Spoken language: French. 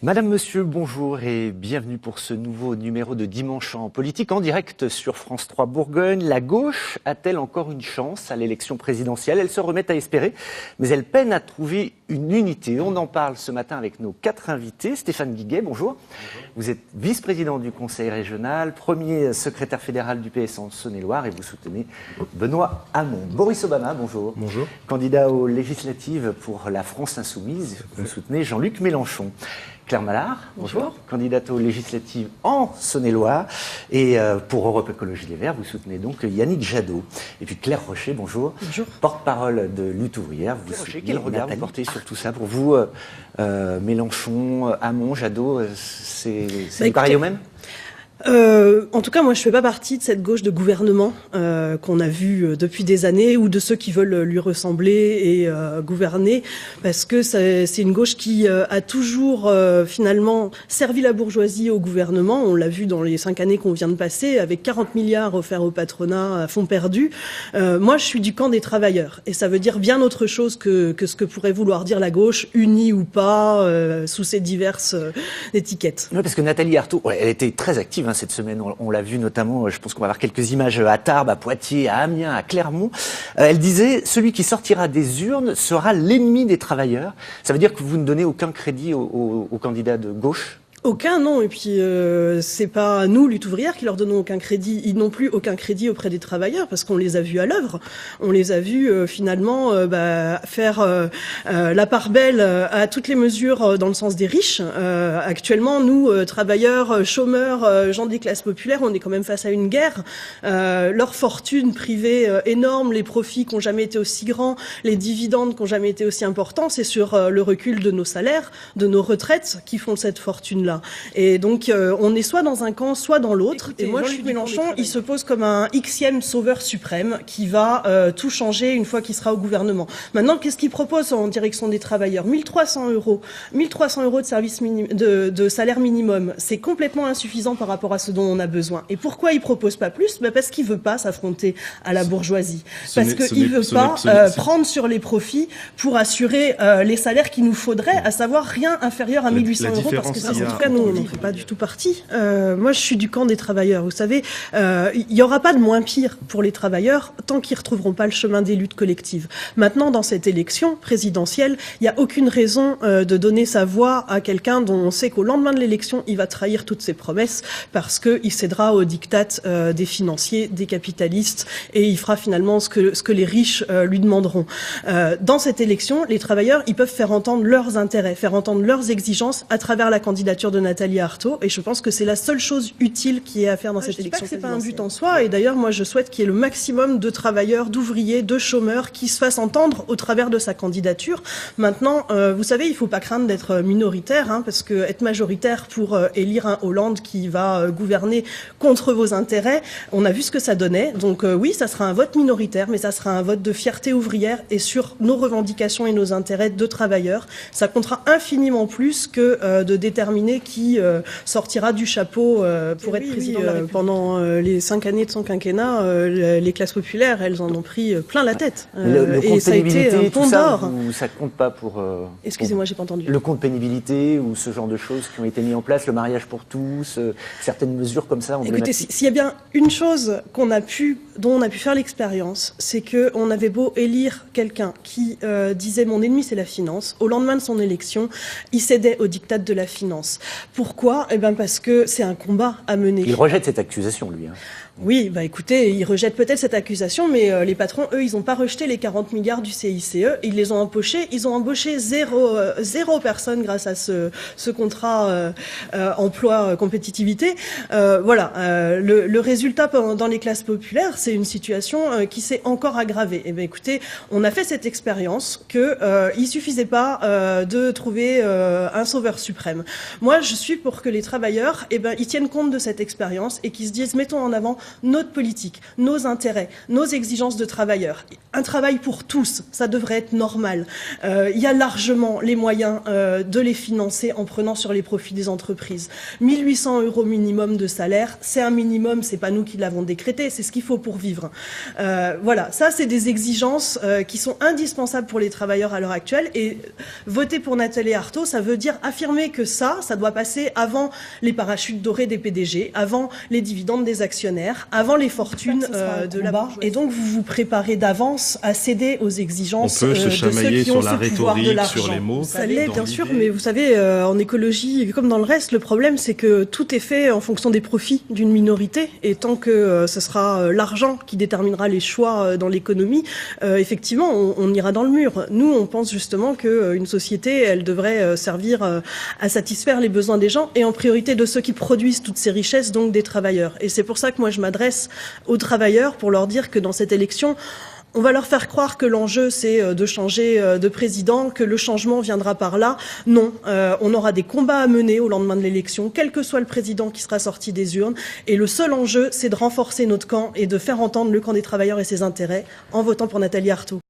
Madame, Monsieur, bonjour et bienvenue pour ce nouveau numéro de Dimanche en politique en direct sur France 3 Bourgogne. La gauche a-t-elle encore une chance à l'élection présidentielle? Elle se remet à espérer, mais elle peine à trouver une unité. On en parle ce matin avec nos 4 invités. Stéphane Guiguet, bonjour. Vous êtes vice-président du Conseil régional, premier secrétaire fédéral du PS en Saône-et-Loire et vous soutenez Benoît Hamon. Boris Obama, bonjour. Bonjour. Candidat aux législatives pour la France insoumise, vous soutenez Jean-Luc Mélenchon. Claire Mallard, bonjour. Candidate aux législatives en Saône-et-Loire. Et pour Europe Écologie Les Verts, vous soutenez donc Yannick Jadot. Et puis Claire Rocher, bonjour. Bonjour. Porte-parole de Lutte ouvrière. Vous soutenez quel regard vous portez sur tout ça? Pour vous, Mélenchon, Hamon, Jadot, c'est pareil au même? En tout cas, moi, je fais pas partie de cette gauche de gouvernement qu'on a vu depuis des années, ou de ceux qui veulent lui ressembler et gouverner, parce que c'est une gauche qui a toujours finalement servi la bourgeoisie au gouvernement. On l'a vu dans les 5 années qu'on vient de passer, avec 40 milliards offerts au patronat à fonds perdus. Moi, je suis du camp des travailleurs, et ça veut dire bien autre chose que ce que pourrait vouloir dire la gauche, unie ou pas, sous ces diverses étiquettes. Oui, parce que Nathalie Arthaud, elle était très active cette semaine, on l'a vu notamment, je pense qu'on va avoir quelques images à Tarbes, à Poitiers, à Amiens, à Clermont. Elle disait, celui qui sortira des urnes sera l'ennemi des travailleurs. Ça veut dire que vous ne donnez aucun crédit aux candidats de gauche? Aucun, non. Et puis, c'est pas nous, Lutte ouvrière, qui leur donnons aucun crédit. Ils n'ont plus aucun crédit auprès des travailleurs, parce qu'on les a vus à l'œuvre. On les a vus, finalement, faire la part belle à toutes les mesures dans le sens des riches. Actuellement, nous, travailleurs, chômeurs, gens des classes populaires, on est quand même face à une guerre. Leur fortune privée énorme, les profits qui n'ont jamais été aussi grands, les dividendes qui n'ont jamais été aussi importants, c'est sur le recul de nos salaires, de nos retraites, qui font cette fortune-là. Et donc, on est soit dans un camp, soit dans l'autre. Et moi, Jean-Luc Mélenchon, il se pose comme un Xème sauveur suprême qui va tout changer une fois qu'il sera au gouvernement. Maintenant, qu'est-ce qu'il propose en direction des travailleurs? 1300 euros. 1300 euros de de salaire minimum. C'est complètement insuffisant par rapport à ce dont on a besoin. Et pourquoi il propose pas plus? Parce qu'il veut pas s'affronter à la bourgeoisie. Parce qu'il veut pas prendre sur les profits pour assurer les salaires qu'il nous faudrait, à savoir rien inférieur à 1800 euros, parce que ça, en tout cas, nous, on n'en fait pas du tout partie. Moi, je suis du camp des travailleurs. Vous savez, il n'y aura pas de moins pire pour les travailleurs tant qu'ils ne retrouveront pas le chemin des luttes collectives. Maintenant, dans cette élection présidentielle, il n'y a aucune raison de donner sa voix à quelqu'un dont on sait qu'au lendemain de l'élection, il va trahir toutes ses promesses parce qu'il cédera aux diktats des financiers, des capitalistes, et il fera finalement ce que les riches lui demanderont. Dans cette élection, les travailleurs, ils peuvent faire entendre leurs intérêts, faire entendre leurs exigences à travers la candidature de Nathalie Arthaud, et je pense que c'est la seule chose utile qui est à faire dans cette élection. C'est pas un but en soi, et d'ailleurs moi je souhaite qu'il y ait le maximum de travailleurs, d'ouvriers, de chômeurs qui se fassent entendre au travers de sa candidature. Maintenant, vous savez, il faut pas craindre d'être minoritaire, parce que être majoritaire pour élire un Hollande qui va gouverner contre vos intérêts, on a vu ce que ça donnait. Donc oui, ça sera un vote minoritaire, mais ça sera un vote de fierté ouvrière et sur nos revendications et nos intérêts de travailleurs. Ça comptera infiniment plus que de déterminer qui sortira du chapeau pour être président de la République. Pendant les 5 années de son quinquennat, les classes populaires, elles en ont pris plein la tête. Et ça a été un pont d'or. Ça compte pas pour... Excusez-moi, j'ai pas entendu. Le compte pénibilité ou ce genre de choses qui ont été mis en place, le mariage pour tous, certaines mesures comme ça emblématiques. Écoutez, s'il y a bien une chose dont on a pu faire l'expérience, c'est qu'on avait beau élire quelqu'un qui disait « mon ennemi c'est la finance », au lendemain de son élection, il cédait au diktat de la finance. Pourquoi? Parce que c'est un combat à mener. Il rejette cette accusation, lui. Oui, écoutez, ils rejettent peut-être cette accusation, mais les patrons, eux, ils n'ont pas rejeté les 40 milliards du CICE, ils les ont empochés, ils ont embauché zéro personne grâce à ce contrat emploi compétitivité. Voilà, le résultat dans les classes populaires, c'est une situation qui s'est encore aggravée. Et écoutez, on a fait cette expérience il suffisait pas de trouver un sauveur suprême. Moi, je suis pour que les travailleurs, ils tiennent compte de cette expérience et qu'ils se disent, mettons en avant notre politique, nos intérêts, nos exigences de travailleurs. Un travail pour tous, ça devrait être normal. Il y a largement les moyens de les financer en prenant sur les profits des entreprises. 1 800 € minimum de salaire, c'est un minimum, c'est pas nous qui l'avons décrété, c'est ce qu'il faut pour vivre. Voilà, ça c'est des exigences qui sont indispensables pour les travailleurs à l'heure actuelle, et voter pour Nathalie Arthaud, ça veut dire affirmer que ça doit passer avant les parachutes dorés des PDG, avant les dividendes des actionnaires, avant les fortunes de la bourgeoisie. Et donc vous vous préparez d'avance à céder aux exigences de ceux qui ont ce pouvoir de l'argent. Sur les mots. Ça l'est bien sûr, mais vous savez, en écologie, comme dans le reste, le problème c'est que tout est fait en fonction des profits d'une minorité, et tant que ce sera l'argent qui déterminera les choix dans l'économie, effectivement, on ira dans le mur. Nous, on pense justement qu'une société, elle devrait servir à satisfaire les besoins des gens, et en priorité de ceux qui produisent toutes ces richesses, donc des travailleurs. Et c'est pour ça que moi je m'adresse aux travailleurs pour leur dire que dans cette élection, on va leur faire croire que l'enjeu, c'est de changer de président, que le changement viendra par là. Non, on aura des combats à mener au lendemain de l'élection, quel que soit le président qui sera sorti des urnes. Et le seul enjeu, c'est de renforcer notre camp et de faire entendre le camp des travailleurs et ses intérêts en votant pour Nathalie Arthaud.